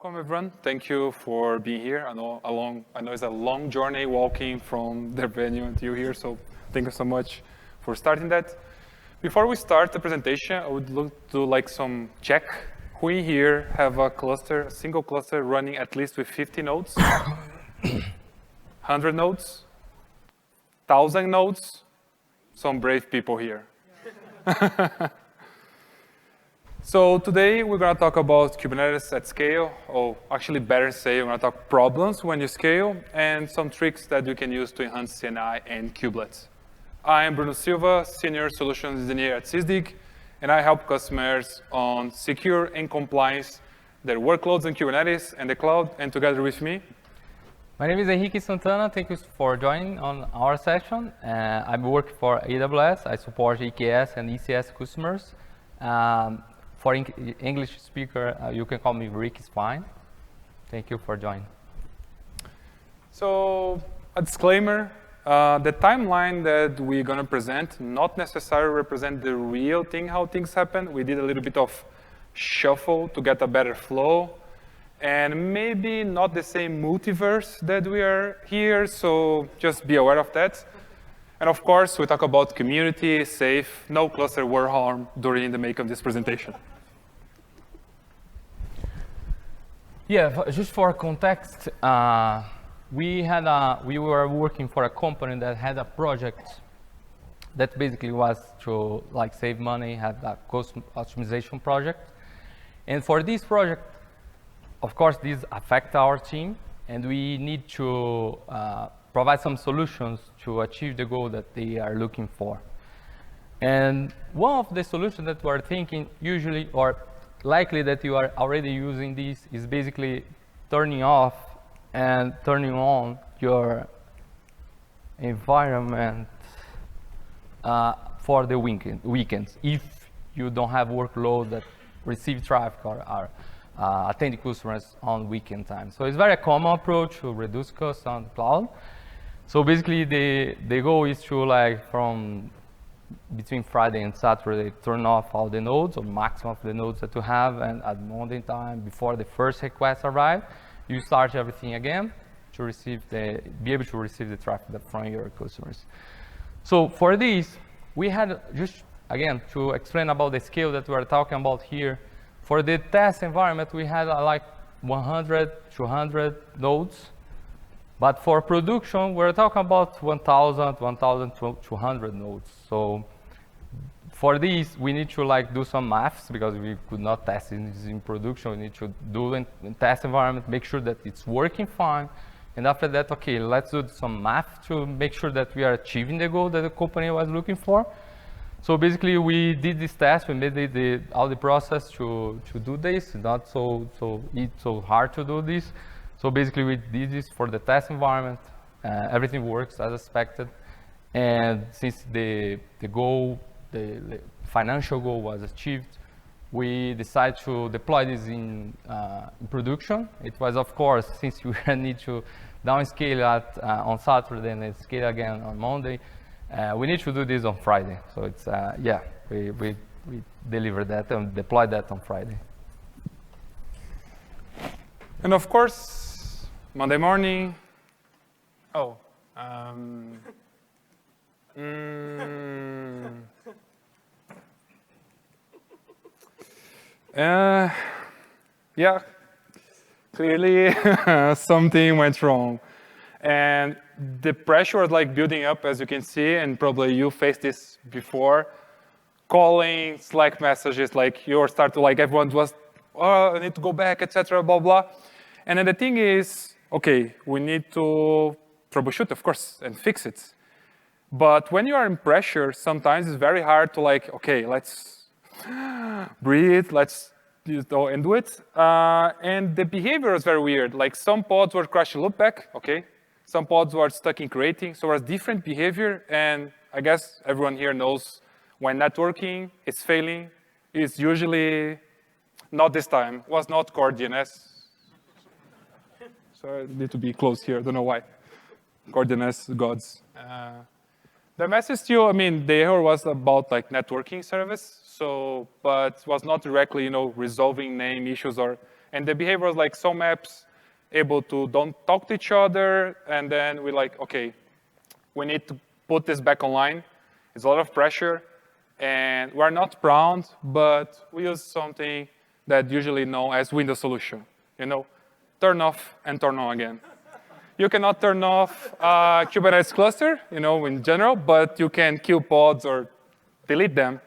Welcome, everyone. Thank you for being here. I know it's a long journey walking from the venue until here, so thank you so much for starting that. Before we start the presentation, I would look to like some check. Who in here have a cluster, a single cluster running at least with 50 nodes? 100 nodes? 1,000 nodes? Some brave people here. So today we're going to talk about Kubernetes at scale, or actually better say, we're going to talk problems when you scale, and some tricks that you can use to enhance CNI and Kubelet. I am Bruno Silva, Senior Solutions Engineer at Sysdig, and I help customers on secure and compliance their workloads in Kubernetes and the cloud, and together with me. My name is Santana. Thank you for joining on our session. I work for AWS. I support EKS and ECS customers. For English speaker, you can call me Rick, it's fine. Thank you for joining. So, a disclaimer, the timeline that we're going to present not necessarily represent the real thing, how things happen. We did a little bit of shuffle to get a better flow, and maybe not the same multiverse that we are here, so just be aware of that. And of course, we talk about community, safe, no cluster war harm during the make of this presentation. Yeah, just for context, we were working for a company that had a project that basically was to like save money, have a cost optimization project. And for this project, of course, these affect our team, and we need to provide some solutions to achieve the goal that they are looking for. And one of the solutions that we're thinking usually, or likely that you are already using this, is basically turning off and turning on your environment for the weekends if you don't have workload that receive traffic or are attending customers on weekend time. So it's a very common approach to reduce costs on the cloud. So basically the goal is to like from between Friday and Saturday, turn off all the nodes, or maximum of the nodes that you have, and at Monday time, before the first request arrive, you start everything again to be able to receive the traffic from your customers. So for this, we had just, again, to explain about the scale that we are talking about here, for the test environment, we had like 100, 200 nodes. But for production, we're talking about 1,000, 1,200 nodes. So for these, we need to like do some maths because we could not test this in production. We need to do in test environment, make sure that it's working fine. And after that, okay, let's do some math to make sure that we are achieving the goal that the company was looking for. So basically, we did this test. We made all the process to do this. Not it's so hard to do this. So basically, we did this for the test environment. Everything works as expected. And since the financial goal was achieved, we decided to deploy this in production. It was, of course, since we need to downscale on Saturday and scale again on Monday, we need to do this on Friday. So it's, yeah, we delivered that and deployed that on Friday. And of course, Monday morning, yeah, clearly something went wrong. And the pressure was like building up, as you can see, and probably you faced this before, calling, Slack messages, like you start to like, everyone was, oh, I need to go back, etc., blah, blah. And then the thing is, okay, we need to troubleshoot, of course, and fix it. But when you are in pressure, sometimes it's very hard to like, okay, let's breathe, let's and do it. And the behavior is very weird. Like some pods were crashing loopback, okay. Some pods were stuck in creating, so it was different behavior. And I guess everyone here knows when networking is failing, it's usually not this time, was not core DNS. So I need to be close here, I don't know why. Core DNS gods. The message still, I mean, the error was about like networking service, so, but was not directly, resolving name issues or And the behavior was like some apps able to don't talk to each other, and then we're like, okay, we need to put this back online. It's a lot of pressure, and we're not proud, but we use something that usually known as Windows solution. You know, turn off and turn on again. You cannot turn off a Kubernetes cluster, you know, in general, but you can kill pods or delete them.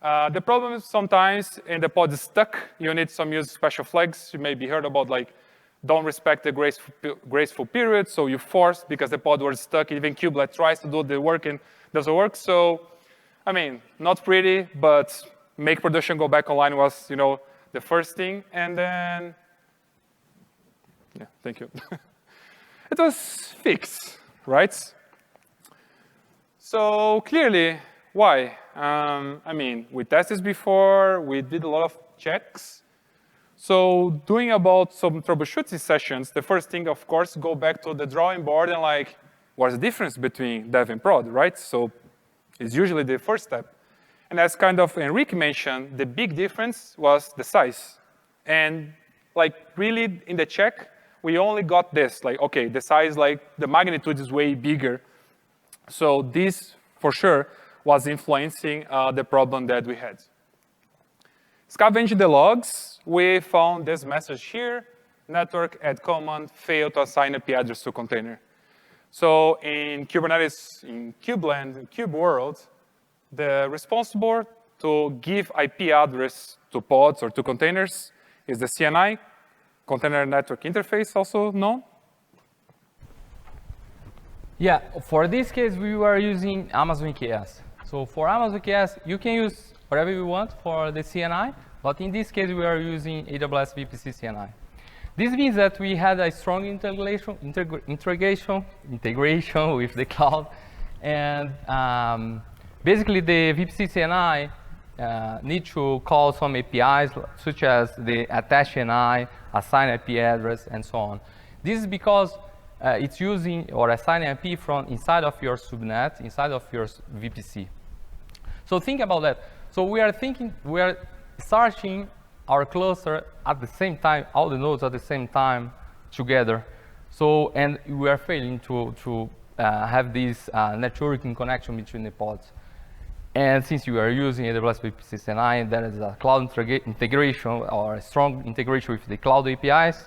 The problem is sometimes in the pod is stuck. You need some use special flags. You maybe heard about like, don't respect the graceful period, so you force because the pod was stuck. Even Kubelet tries to do the work and doesn't work. So, I mean, not pretty, but make production go back online was, you know, the first thing. And then, yeah, thank you. It was fixed, right? So clearly, why? I mean, we tested before. We did a lot of checks. So doing about some troubleshooting sessions, the first thing, of course, go back to the drawing board and like, what's the difference between dev and prod, right? So it's usually the first step. And as kind of Enrique mentioned, the big difference was the size. And like really in the check, we only got this, like, okay, the size, like the magnitude is way bigger. So this, for sure, was influencing the problem that we had. Scavenging the logs, we found this message here, network add command failed to assign IP address to container. So in Kubernetes, in Kubeland, in KubeWorld, the responsible to give IP address to pods or to containers is the CNI, Container Network Interface, also known. Yeah, for this case, we were using Amazon EKS. So for Amazon EKS, you can use whatever you want for the CNI, but in this case, we are using AWS VPC CNI. This means that we had a strong integration with the cloud, and basically the VPC CNI need to call some APIs, such as the attach NI, assign IP address, and so on. This is because it's using or assigning IP from inside of your subnet, inside of your VPC. So think about that. So we are starting our cluster at the same time, all the nodes at the same time together. So, and we are failing to have this networking connection between the pods. And since you are using AWS VPC CNI, there is a cloud integration or a strong integration with the cloud APIs.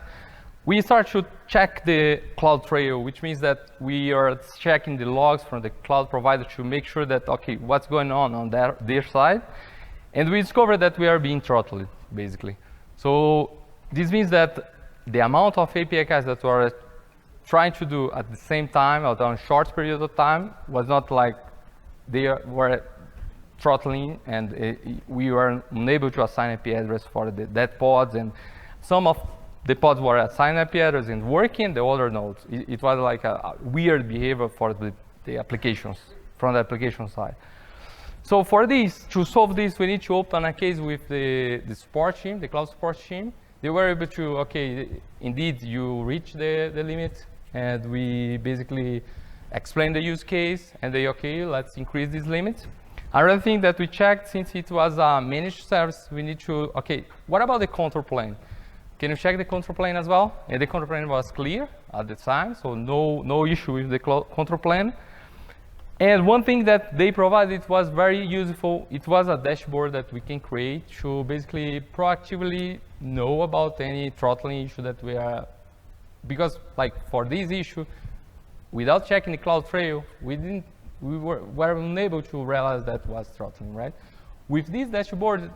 We start to check the cloud trail, which means that we are checking the logs from the cloud provider to make sure that, okay, what's going on their side. And we discovered that we are being throttled, basically. So this means that the amount of API calls that we are trying to do at the same time or on a short period of time was not like they were throttling, and we were unable to assign IP address for that pods, and some of the pods were assigned IP address and working, the other nodes. It was like a weird behavior for the applications, from the application side. So for this, to solve this, we need to open a case with the support team, the cloud support team. They were able to, okay, indeed, you reach the limit, and we basically explain the use case, and they, okay, let's increase this limit. Another thing that we checked, since it was a managed service, we need to, okay, what about the control plane? Can you check the control plane as well? And the control plane was clear at the time, so no issue with the control plane. And one thing that they provided was very useful. It was a dashboard that we can create to basically proactively know about any throttling issue that we are, because like for this issue, without checking the cloud trail, we were unable to realize that was throttling, right? With this dashboard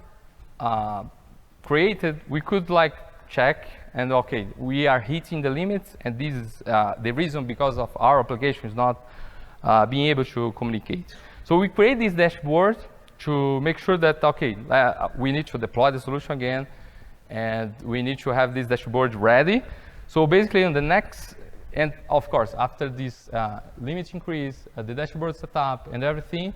created, we could like check and okay, we are hitting the limits, and this is the reason because of our application is not being able to communicate. So we create this dashboard to make sure that, okay, we need to deploy the solution again, and we need to have this dashboard ready. So basically on the next, and of course, after this limit increase, the dashboard setup and everything,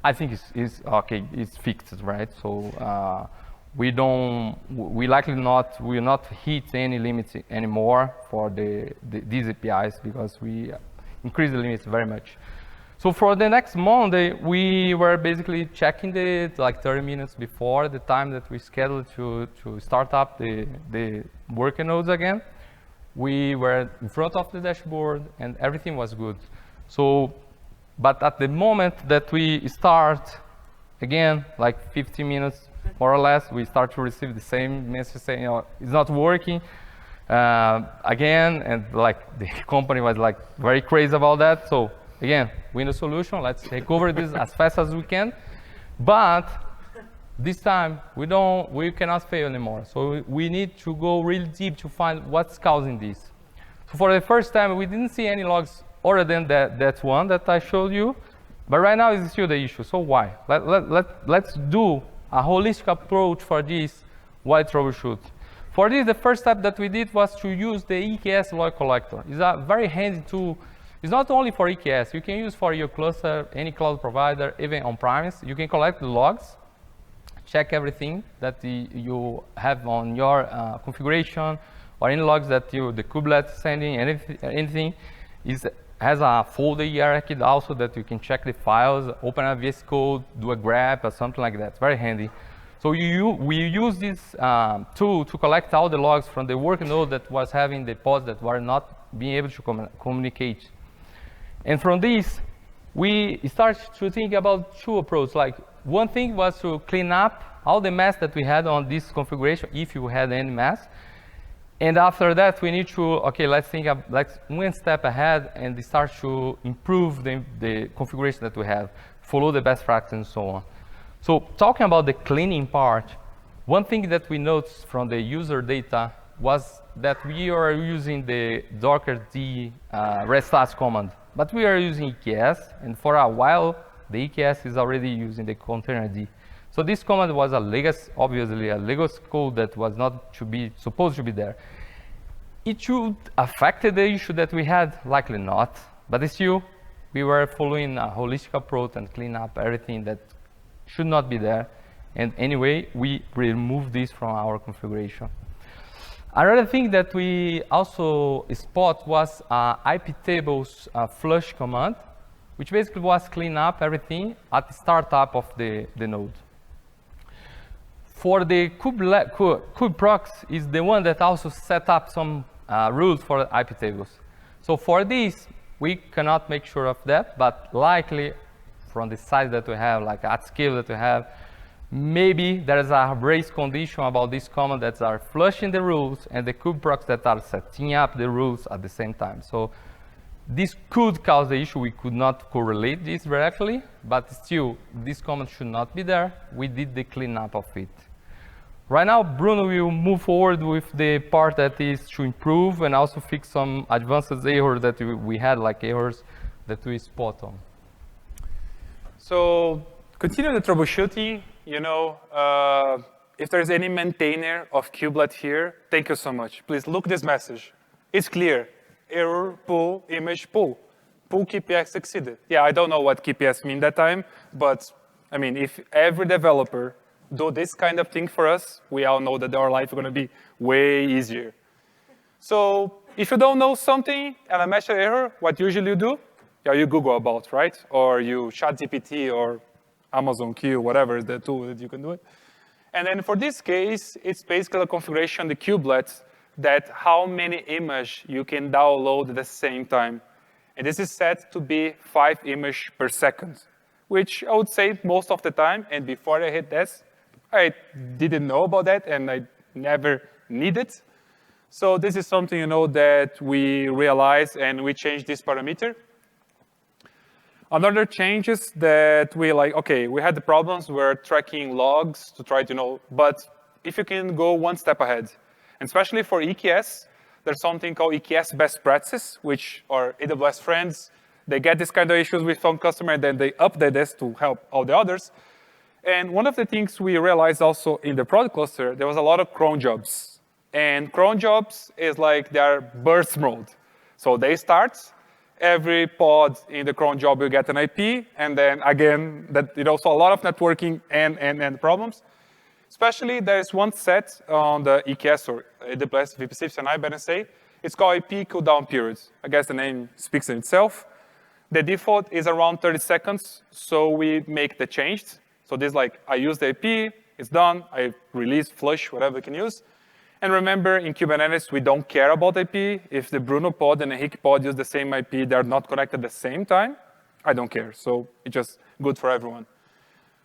I think is okay, it's fixed, right? So we likely will not hit any limits anymore for these APIs because we increase the limits very much. So for the next Monday, we were basically checking it like 30 minutes before the time that we scheduled to start up the working nodes again. We were in front of the dashboard and everything was good. So, but at the moment that we start, again, like 15 minutes more or less, we start to receive the same message saying, it's not working again, and like the company was like very crazy about that. So again, Windows solution, let's take over this as fast as we can. But this time, we cannot fail anymore. So we need to go really deep to find what's causing this. So for the first time, we didn't see any logs other than that one that I showed you. But right now, it's still the issue. So why? Let's do a holistic approach for this while troubleshoot. For this, the first step that we did was to use the EKS log collector. It's a very handy tool. It's not only for EKS. You can use for your cluster, any cloud provider, even on-premise. You can collect the logs, check everything that you have on your configuration, or any logs that the Kubelet is sending, anything has a folder hierarchy also that you can check the files, open a VS Code, do a grep or something like that. It's very handy. So we use this tool to collect all the logs from the work node that was having the pods that were not being able to communicate. And from this, we start to think about two approaches. Like one thing was to clean up all the mess that we had on this configuration, if you had any mess. And after that, we need to, okay, let's think of one step ahead and start to improve the configuration that we have, follow the best practice and so on. So talking about the cleaning part, one thing that we noticed from the user data was that we are using the docker-d restart command, but we are using EKS, and for a while, the EKS is already using the containerd. So this command was a legacy, obviously a legacy code that was not supposed to be there. It should affect the issue that we had, likely not, but still, we were following a holistic approach and clean up everything that should not be there. And anyway, we removed this from our configuration. Another thing that we also spot was iptables flush command, which basically was clean up everything at the startup of the node. For the kubeprox is the one that also set up some rules for iptables. So for this, we cannot make sure of that, but likely from the size that we have, like at scale that we have, maybe there is a race condition about this command that are flushing the rules and the kubeprox that are setting up the rules at the same time. So this could cause the issue. We could not correlate this directly, but still, this command should not be there. We did the cleanup of it. Right now, Bruno will move forward with the part that is to improve and also fix some advanced errors that we had, like errors that we spot on. So continue the troubleshooting. If there's any maintainer of Kubelet here, thank you so much. Please look this message. It's clear. Error, pull, image, pull. Pull KPS succeeded. Yeah, I don't know what KPS mean that time, but I mean, if every developer do this kind of thing for us, we all know that our life is going to be way easier. So if you don't know something and a message error, what usually you do? Yeah, you Google about, right? Or you ChatGPT or Amazon Q, whatever is the tool that you can do it. And then for this case, it's basically a configuration, the kubelet, that how many images you can download at the same time. And this is set to be 5 images per second, which I would say most of the time. And before I hit this, I didn't know about that, and I never need it. So this is something that we realized, and we changed this parameter. Another change is that we we had the problems where tracking logs to try to but if you can go one step ahead, and especially for EKS, there's something called EKS best practices, which are AWS friends. They get this kind of issues with some customer, and then they update this to help all the others. And one of the things we realized also in the product cluster, there was a lot of cron jobs. And cron jobs is like their burst mode. So they start, every pod in the cron job will get an IP, and then again, so a lot of networking and problems. Especially there's one set on the EKS or AWS VPC CNI, better say. It's called IP cooldown periods. I guess the name speaks in itself. The default is around 30 seconds, so we make the change. So this like, I use the IP, it's done, I release, flush, whatever you can use. And remember, in Kubernetes, we don't care about IP. If the Bruno pod and the Hick pod use the same IP, they're not connected at the same time, I don't care. So it's just good for everyone.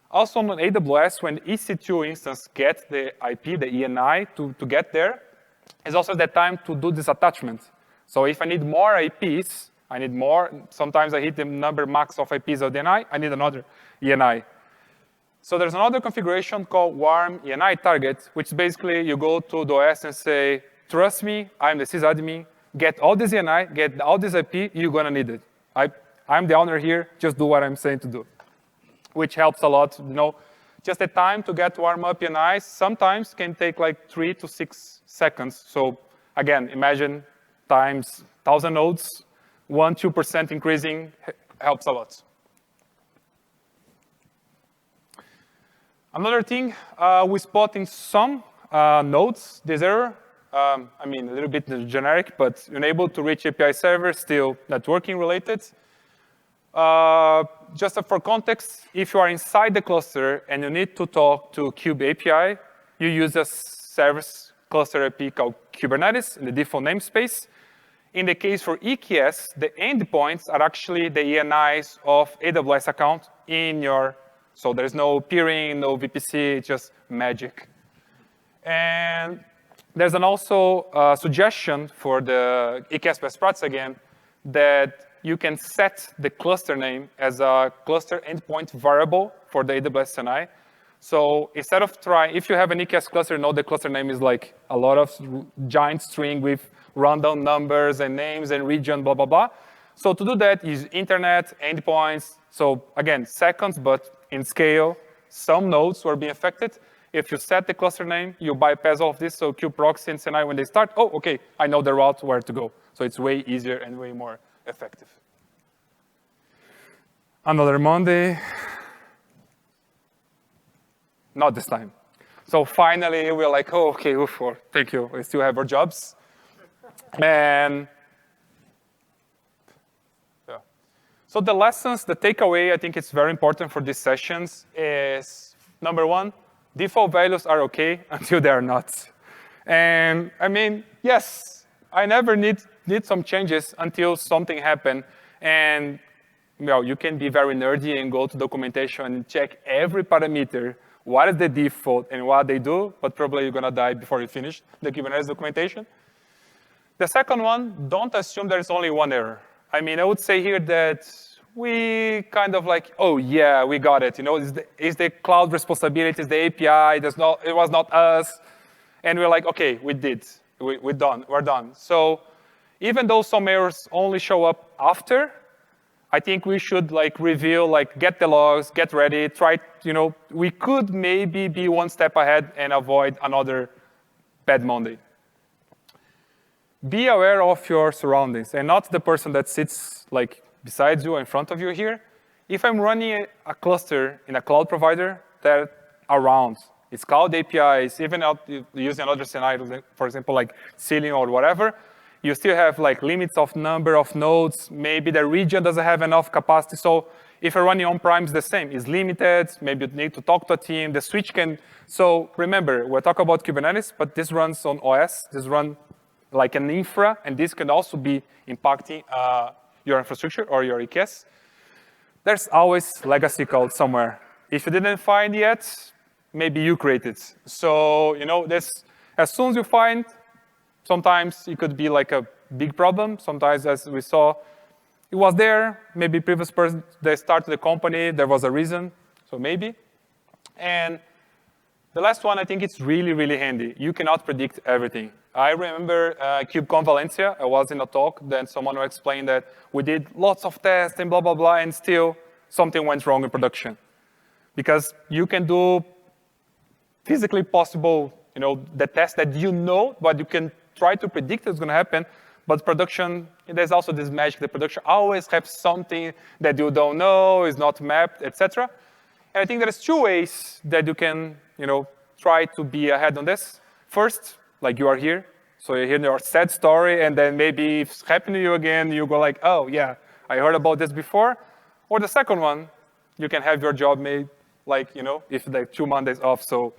Also on AWS, when EC2 instance gets the IP, the ENI, to get there, is also the time to do this attachment. So if I need more IPs, I need more. Sometimes I hit the number max of IPs of the ENI, I need another ENI. So there's another configuration called warm ENI target, which basically you go to the OS and say, trust me, I'm the sysadmin, get all this ENI, get all this IP, you're gonna need it. I'm the owner here, just do what I'm saying to do, which helps a lot. You know, just the time to get warm up ENIs sometimes can take like 3 to 6 seconds. So again, imagine times 1,000 nodes, 1-2% increasing helps a lot. Another thing we spot in some nodes, this error. I mean, a little bit generic, but unable to reach API server, still networking related. Just for context, if you are inside the cluster and you need to talk to Kube API, you use a service cluster IP called Kubernetes in the default namespace. In the case for EKS, the endpoints are actually the ENIs of AWS account in your, so there's no peering, no VPC, it's just magic. And there's an also suggestion for the EKS best practice again, that you can set the cluster name as a cluster endpoint variable for the AWS CNI. So instead of trying, if you have an EKS cluster, know the cluster name is like a lot of giant string with random numbers and names and region, blah, blah, blah. So to do that, use internet, endpoints. So again, seconds, but in scale, some nodes were being affected. If you set the cluster name, you bypass all of this. So kubeproxy and CNI, when they start, oh, OK, I know the route where to go. So it's way easier and way more effective. Another Monday. Not this time. So finally, we're like, oh, OK, thank you. We still have our jobs. And yeah. So the lessons, the takeaway, I think it's very important for these sessions is, number one, default values are OK until they are not. And I mean, yes, I never need some changes until something happens. And well, you can be very nerdy and go to documentation and check every parameter, what is the default and what they do, but probably you're going to die before you finish the Kubernetes documentation. The second one, don't assume there's only one error. I mean, I would say here that we kind of like, oh, yeah, we got it. You know, is the cloud responsibility, is the API, it was not us. And we're like, OK, we did. We're done. So even though some errors only show up after, I think we should like review, like get the logs, get ready, try, you know, we could maybe be one step ahead and avoid another bad Monday. Be aware of your surroundings and not the person that sits like beside you or in front of you here. If I'm running a cluster in a cloud provider, they're around. It's cloud APIs, even out using another scenario, for example, like Ceiling or whatever, you still have like limits of number of nodes. Maybe the region doesn't have enough capacity. So if you're running on-prem, it's the same. It's limited. Maybe you need to talk to a team. The switch can. So remember, we're talking about Kubernetes, but this runs on OS. This runs like an infra, and this can also be impacting your infrastructure or your EKS. There's always legacy code somewhere. If you didn't find yet, maybe you create it. So you know, this, as soon as you find, sometimes it could be like a big problem. Sometimes, as we saw, it was there. Maybe previous person, they started the company, there was a reason, so maybe. And the last one, I think it's really, really handy. You cannot predict everything. I remember KubeCon Valencia, I was in a talk, then someone explained that we did lots of tests and blah, blah, blah, and still something went wrong in production. Because you can do physically possible, you know, the test that you know, but you can try to predict what's going to happen. But production, there's also this magic. The production always has something that you don't know, is not mapped, etc. And I think there's two ways that you can, you know, try to be ahead on this. First, like you are here, so you hear your sad story, and then maybe if it's happening to you again, you go like, oh yeah, I heard about this before. Or the second one, you can have your job made, like, if like 2 Mondays off. So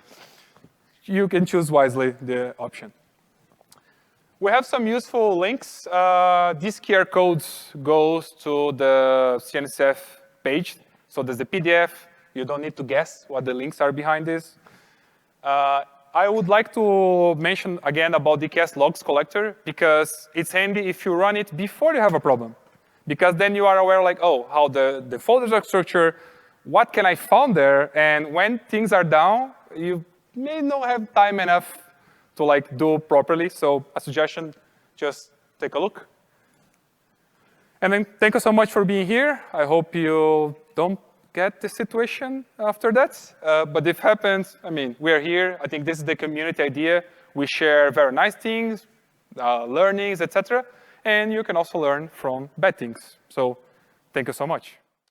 you can choose wisely the option. We have some useful links. These QR codes goes to the CNCF page. So there's the PDF. You don't need to guess what the links are behind this. I would like to mention again about DKS logs collector, because it's handy if you run it before you have a problem. Because then you are aware, like, oh, how the folders are structured, what can I find there, and when things are down, you may not have time enough to like do properly. So a suggestion, just take a look. And then thank you so much for being here. I hope you don't get the situation after that. But if it happens, I mean, we're here. I think this is the community idea. We share very nice things, learnings, etc. And you can also learn from bad things. So thank you so much.